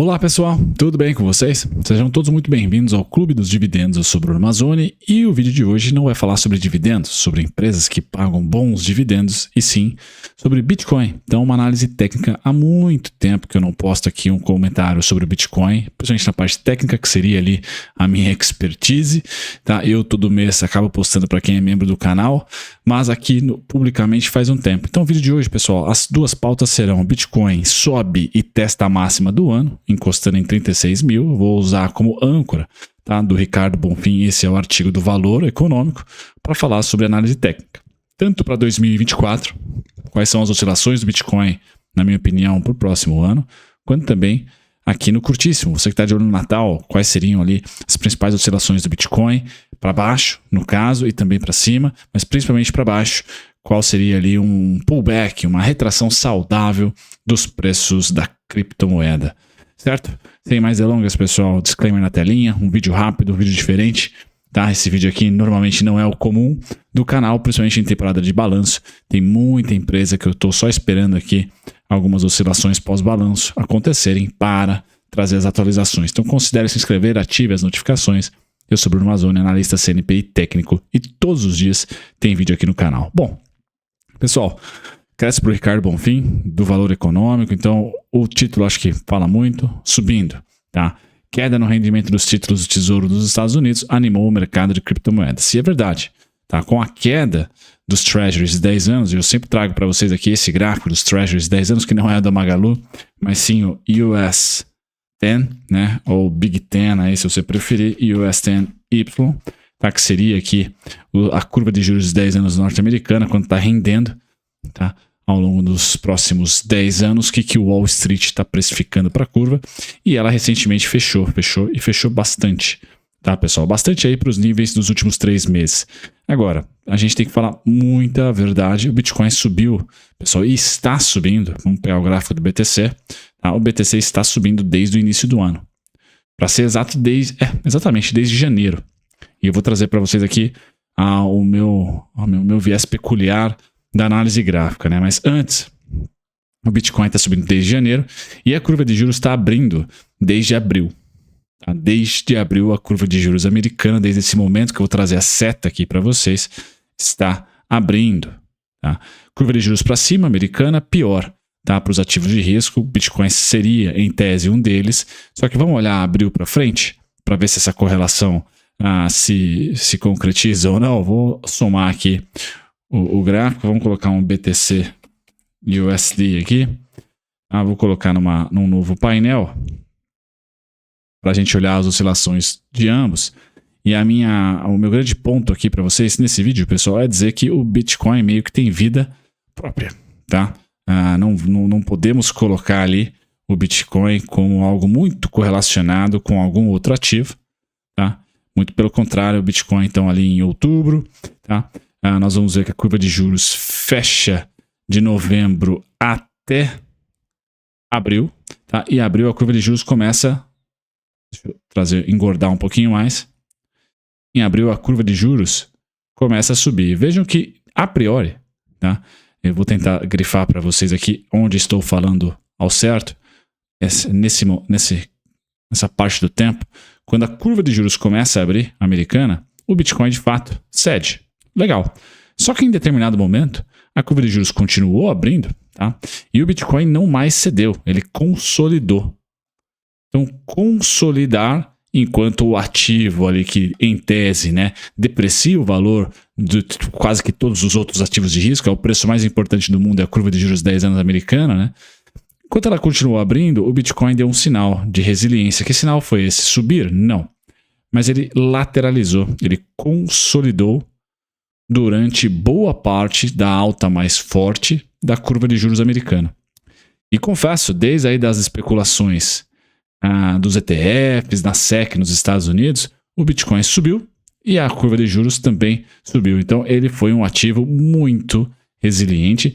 Olá pessoal, tudo bem com vocês? Sejam todos muito bem-vindos ao Clube dos Dividendos. Eu sou Bruno Mazzoni e o vídeo de hoje não vai falar sobre dividendos, sobre empresas que pagam bons dividendos, e sim sobre Bitcoin. Então, uma análise técnica. Há muito tempo que eu não posto aqui um comentário sobre o Bitcoin, principalmente na parte técnica, que seria ali a minha expertise. Tá? Eu todo mês acabo postando para quem é membro do canal, mas aqui publicamente faz um tempo. Então, o vídeo de hoje, pessoal, as duas pautas serão: Bitcoin sobe e testa a máxima do ano, encostando em 36 mil. Vou usar como âncora, tá, do Ricardo Bonfim, esse é o artigo do Valor Econômico, para falar sobre análise técnica. Tanto para 2024, quais são as oscilações do Bitcoin, na minha opinião, para o próximo ano, quanto também aqui no curtíssimo. Você que está de olho no Natal, quais seriam ali as principais oscilações do Bitcoin, para baixo, no caso, e também para cima, mas principalmente para baixo, qual seria ali um pullback, uma retração saudável dos preços da criptomoeda. Certo? Sem mais delongas, pessoal, disclaimer na telinha, um vídeo rápido, um vídeo diferente, tá? Esse vídeo aqui normalmente não é o comum do canal, principalmente em temporada de balanço. Tem muita empresa que eu estou só esperando aqui algumas oscilações pós-balanço acontecerem para trazer as atualizações. Então considere se inscrever, ative as notificações. Eu sou Bruno Mazzoni, analista CNPI técnico, e todos os dias tem vídeo aqui no canal. Bom, pessoal, cresce para o Ricardo Bonfim, do Valor Econômico. Então, o título acho que fala muito, subindo, tá? Queda no rendimento dos títulos do Tesouro dos Estados Unidos animou o mercado de criptomoedas. Se é verdade, tá? Com a queda dos Treasuries de 10 anos, eu sempre trago para vocês aqui esse gráfico dos Treasuries de 10 anos, que não é da Magalu, mas sim o US 10, né? Ou Big 10, aí se você preferir, US 10Y, tá? Que seria aqui a curva de juros de 10 anos norte-americana, quando está rendendo, tá? Ao longo dos próximos 10 anos, o que o Wall Street está precificando para a curva, e ela recentemente fechou bastante, tá, pessoal? Bastante aí para os níveis dos últimos 3 meses. Agora, a gente tem que falar muita verdade. O Bitcoin subiu, pessoal, e está subindo. Vamos pegar o gráfico do BTC. Tá? O BTC está subindo desde o início do ano. Para ser exato, exatamente desde janeiro. E eu vou trazer para vocês aqui o meu viés peculiar da análise gráfica, né? Mas antes, o Bitcoin está subindo desde janeiro e a curva de juros está abrindo desde abril. Tá? Desde abril, a curva de juros americana, desde esse momento que eu vou trazer a seta aqui para vocês, está abrindo. Tá? Curva de juros para cima, americana, pior, tá? Para os ativos de risco. O Bitcoin seria, em tese, um deles. Só que vamos olhar abril para frente para ver se essa correlação se concretiza ou não. Vou somar aqui o gráfico. Vamos colocar um BTC USD aqui. Vou colocar num novo painel para a gente olhar as oscilações de ambos. E o meu grande ponto aqui para vocês nesse vídeo, pessoal, é dizer que o Bitcoin meio que tem vida própria, tá? Não podemos colocar ali o Bitcoin como algo muito correlacionado com algum outro ativo, tá? Muito pelo contrário, o Bitcoin então ali em outubro, tá? Nós vamos ver que a curva de juros fecha de novembro até abril, tá? E abril a curva de juros começa, deixa eu engordar um pouquinho mais. Em abril a curva de juros começa a subir. Vejam que a priori, tá? Eu vou tentar grifar para vocês aqui onde estou falando ao certo. Nessa parte do tempo, quando a curva de juros começa a abrir, americana, o Bitcoin de fato cede. Legal. Só que em determinado momento, a curva de juros continuou abrindo, tá? E o Bitcoin não mais cedeu, ele consolidou. Então, consolidar enquanto o ativo ali que, em tese, né, deprecia o valor de quase que todos os outros ativos de risco, é o preço mais importante do mundo, é a curva de juros 10 anos americana, né? Enquanto ela continuou abrindo, o Bitcoin deu um sinal de resiliência. Que sinal foi esse? Subir? Não. Mas ele lateralizou, ele consolidou durante boa parte da alta mais forte da curva de juros americana. E confesso, desde aí das especulações dos ETFs, da SEC nos Estados Unidos, o Bitcoin subiu e a curva de juros também subiu. Então ele foi um ativo muito resiliente.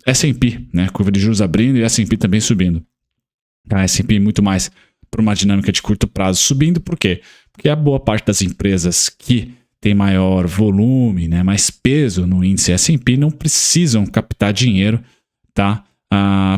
S&P, né? Curva de juros abrindo e S&P também subindo. A S&P muito mais para uma dinâmica de curto prazo subindo. Por quê? Porque a boa parte das empresas que tem maior volume, né, mais peso no índice S&P, não precisam captar dinheiro, tá,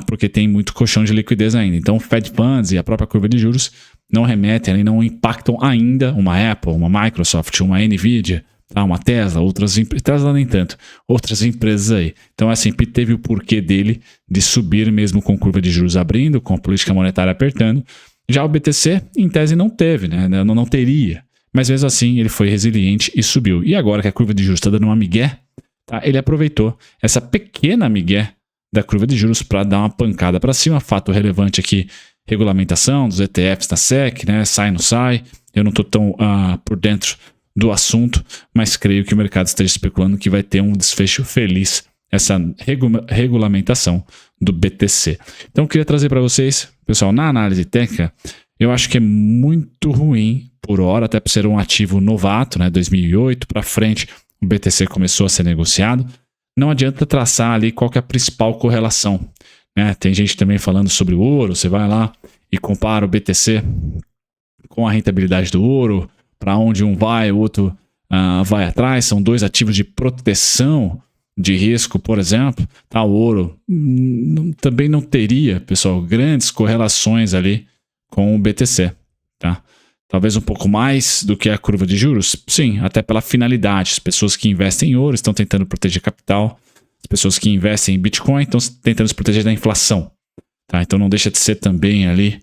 porque tem muito colchão de liquidez ainda. Então, o Fed Funds e a própria curva de juros não remetem, não impactam ainda uma Apple, uma Microsoft, uma Nvidia, uma Tesla, outras empresas, Tesla nem tanto, outras empresas aí. Então, a S&P teve o porquê dele de subir mesmo com curva de juros abrindo, com a política monetária apertando. Já o BTC, em tese, não teve, né? Não teria. Mas mesmo assim, ele foi resiliente e subiu. E agora que a curva de juros está dando uma migué, ele aproveitou essa pequena migué da curva de juros para dar uma pancada para cima. Fato relevante aqui, regulamentação dos ETFs da SEC, né? Sai, não sai. Eu não estou tão por dentro do assunto, mas creio que o mercado esteja especulando que vai ter um desfecho feliz essa regulamentação do BTC. Então, eu queria trazer para vocês, pessoal, na análise técnica, eu acho que é muito ruim por hora, até por ser um ativo novato, né? 2008 para frente, o BTC começou a ser negociado. Não adianta traçar ali qual que é a principal correlação, né? Tem gente também falando sobre o ouro, você vai lá e compara o BTC com a rentabilidade do ouro, para onde um vai, o outro vai atrás, são dois ativos de proteção de risco, por exemplo. O ouro também não teria, pessoal, grandes correlações ali com o BTC, tá? Talvez um pouco mais do que a curva de juros, sim, até pela finalidade. As pessoas que investem em ouro estão tentando proteger capital, as pessoas que investem em Bitcoin estão tentando se proteger da inflação, tá? Então não deixa de ser também ali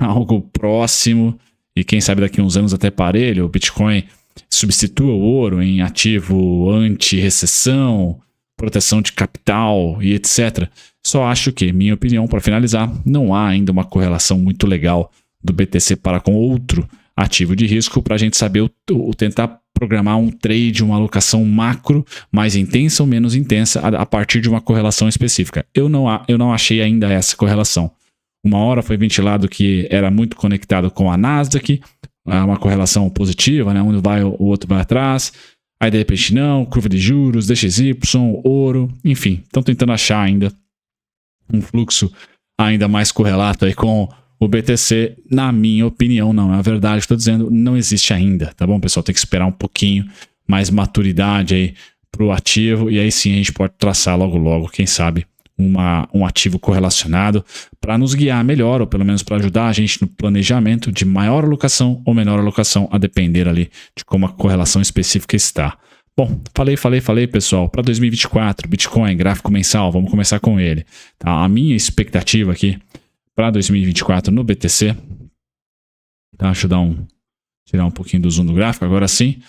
algo próximo, e quem sabe daqui a uns anos até parelho, o Bitcoin substitua o ouro em ativo anti-recessão, proteção de capital e etc. Só acho que, minha opinião, para finalizar, não há ainda uma correlação muito legal do BTC para com outro ativo de risco para a gente saber tentar programar um trade, uma alocação macro mais intensa ou menos intensa a partir de uma correlação específica. Eu não achei ainda essa correlação. Uma hora foi ventilado que era muito conectado com a Nasdaq, uma correlação positiva, né? Um vai, o outro vai atrás. Aí de repente não, curva de juros, DXY, ouro, enfim. Estão tentando achar ainda um fluxo ainda mais correlato aí com o BTC. Na minha opinião, não é a verdade, estou dizendo, não existe ainda, tá bom, pessoal? Tem que esperar um pouquinho mais maturidade aí para o ativo, e aí sim a gente pode traçar logo, quem sabe, um ativo correlacionado para nos guiar melhor, ou pelo menos para ajudar a gente no planejamento de maior alocação ou menor alocação, a depender ali de como a correlação específica está. Bom, falei, pessoal. Para 2024, Bitcoin, gráfico mensal, vamos começar com ele. Tá? A minha expectativa aqui para 2024 no BTC, tá? Deixa eu tirar um pouquinho do zoom do gráfico, agora sim.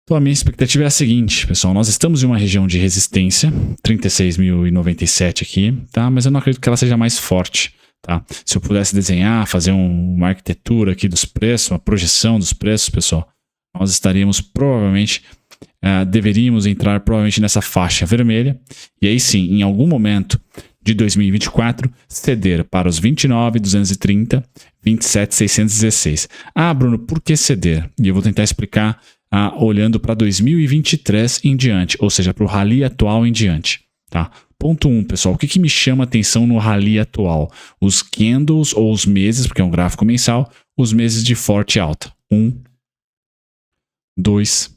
Então, a minha expectativa é a seguinte, pessoal, nós estamos em uma região de resistência, 36.097 aqui, tá? Mas eu não acredito que ela seja mais forte, tá? Se eu pudesse desenhar, fazer uma arquitetura aqui dos preços, uma projeção dos preços, pessoal, nós estaríamos provavelmente, deveríamos entrar provavelmente nessa faixa vermelha, e aí sim, em algum momento de 2024, ceder para os 29.230, 27.616. Bruno, por que ceder? E eu vou tentar explicar olhando para 2023 em diante, ou seja, para o rally atual em diante. Tá? Ponto 1, pessoal, o que me chama atenção no rally atual? Os candles ou os meses, porque é um gráfico mensal, os meses de forte alta. 1, 2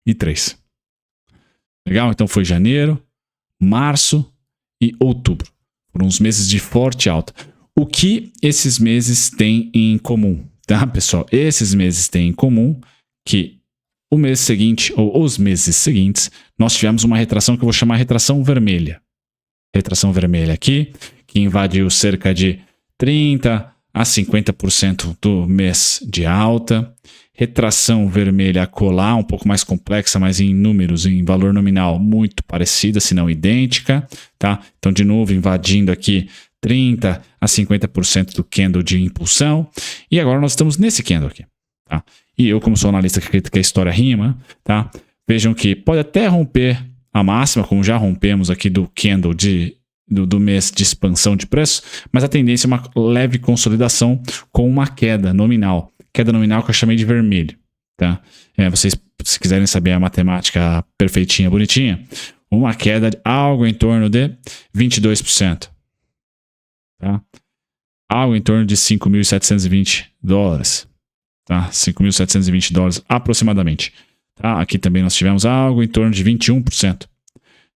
e 3. Legal? Então foi janeiro, março e outubro. Foram os meses de forte alta. O que esses meses têm em comum? Tá, pessoal? Esses meses têm em comum que o mês seguinte, ou os meses seguintes, nós tivemos uma retração que eu vou chamar de retração vermelha. Retração vermelha aqui, que invadiu cerca de 30% a 50% do mês de alta. Retração vermelha acolá, um pouco mais complexa, mas em números, em valor nominal, muito parecida, se não idêntica. Tá? Então, de novo, invadindo aqui 30% a 50% do candle de impulsão. E agora nós estamos nesse candle aqui. Tá? E eu, como sou analista que acredita que a história rima, tá? Vejam que pode até romper a máxima, como já rompemos aqui do candle do mês de expansão de preço, mas a tendência é uma leve consolidação com uma queda nominal. Queda nominal que eu chamei de vermelho. Tá? Vocês, se quiserem saber a matemática perfeitinha, bonitinha, uma queda de algo em torno de 22%. Tá? Algo em torno de $5.720. Tá? $5.720 aproximadamente. Tá? Aqui também nós tivemos algo em torno de 21%.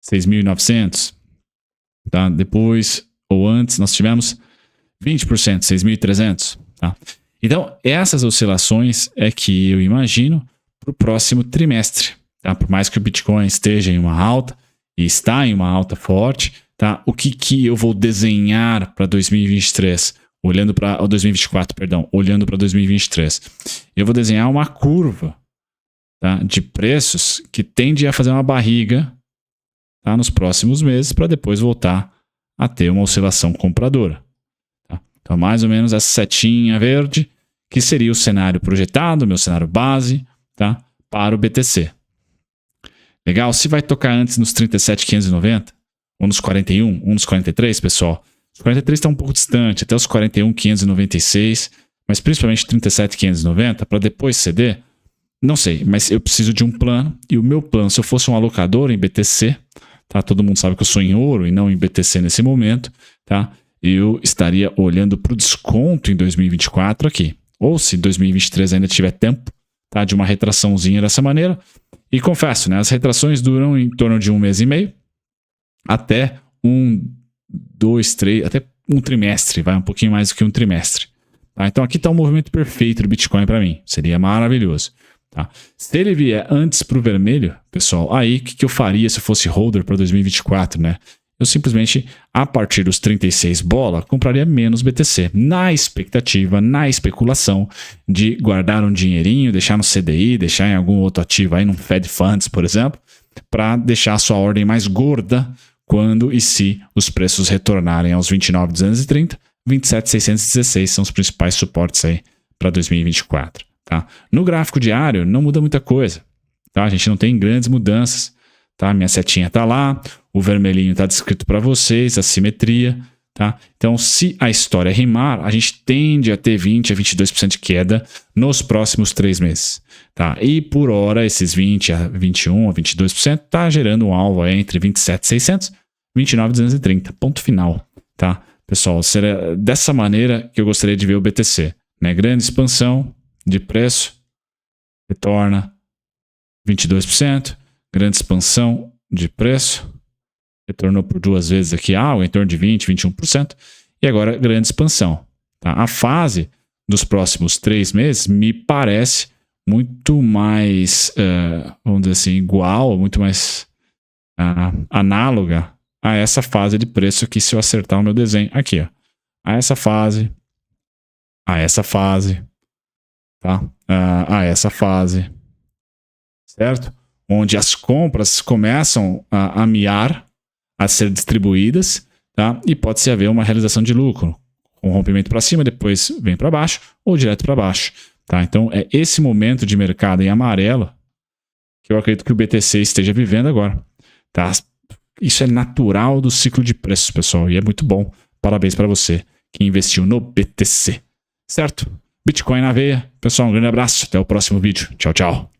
6.900. tá? Depois ou antes nós tivemos 20%, 6.300, tá? Então, essas oscilações é que eu imagino para o próximo trimestre, tá? Por mais que o Bitcoin esteja em uma alta, e está em uma alta forte, tá? O que eu vou desenhar para 2023, olhando para 2024, perdão, olhando para 2023? Eu vou desenhar uma curva, tá? De preços que tende a fazer uma barriga, tá? Nos próximos meses, para depois voltar a ter uma oscilação compradora. Então, mais ou menos essa setinha verde, que seria o cenário projetado, meu cenário base, tá? Para o BTC. Legal? Se vai tocar antes nos 37.590, ou nos 41, ou nos 43, pessoal. Os 43 está um pouco distante, até os 41.596, mas principalmente 37.590, para depois ceder, não sei, mas eu preciso de um plano, e o meu plano, se eu fosse um alocador em BTC, tá? Todo mundo sabe que eu sou em ouro e não em BTC nesse momento, tá? Eu estaria olhando para o desconto em 2024 aqui. Ou se 2023 ainda tiver tempo, tá? De uma retraçãozinha dessa maneira. E confesso, né? As retrações duram em torno de 1 mês e meio até 1, 2, 3, até um trimestre, vai um pouquinho mais do que um trimestre. Tá? Então aqui está o movimento perfeito do Bitcoin para mim. Seria maravilhoso. Tá? Se ele vier antes para o vermelho, pessoal, aí o que eu faria se eu fosse holder para 2024, né? Eu simplesmente, a partir dos 36 bola, compraria menos BTC, na expectativa, na especulação de guardar um dinheirinho, deixar no CDI, deixar em algum outro ativo aí, num Fed Funds, por exemplo, para deixar a sua ordem mais gorda quando e se os preços retornarem aos 29.230, 27.616 são os principais suportes aí para 2024. Tá? No gráfico diário não muda muita coisa, tá? A gente não tem grandes mudanças. Tá? Minha setinha está lá, o vermelhinho está descrito para vocês, a simetria. Tá? Então, se a história rimar, a gente tende a ter 20% a 22% de queda nos próximos 3 meses. Tá? E por hora, esses 20% a 21% a 22% está gerando um alvo entre 27.600 e 29.230. Ponto final. Tá? Pessoal, será dessa maneira que eu gostaria de ver o BTC. Né? Grande expansão de preço, retorna 22%. Grande expansão de preço, retornou por 2 vezes aqui algo em torno de 20%, 21%, e agora grande expansão. Tá? A fase dos próximos 3 meses me parece muito mais, vamos dizer assim, igual, muito mais análoga a essa fase de preço aqui, se eu acertar o meu desenho aqui, ó. A essa fase, tá? A essa fase, certo? Onde as compras começam a miar, a ser distribuídas, tá? E pode-se haver uma realização de lucro, um rompimento para cima, depois vem para baixo ou direto para baixo. Tá? Então é esse momento de mercado em amarelo que eu acredito que o BTC esteja vivendo agora. Tá? Isso é natural do ciclo de preços, pessoal, e é muito bom. Parabéns para você que investiu no BTC. Certo? Bitcoin na veia. Pessoal, um grande abraço. Até o próximo vídeo. Tchau, tchau.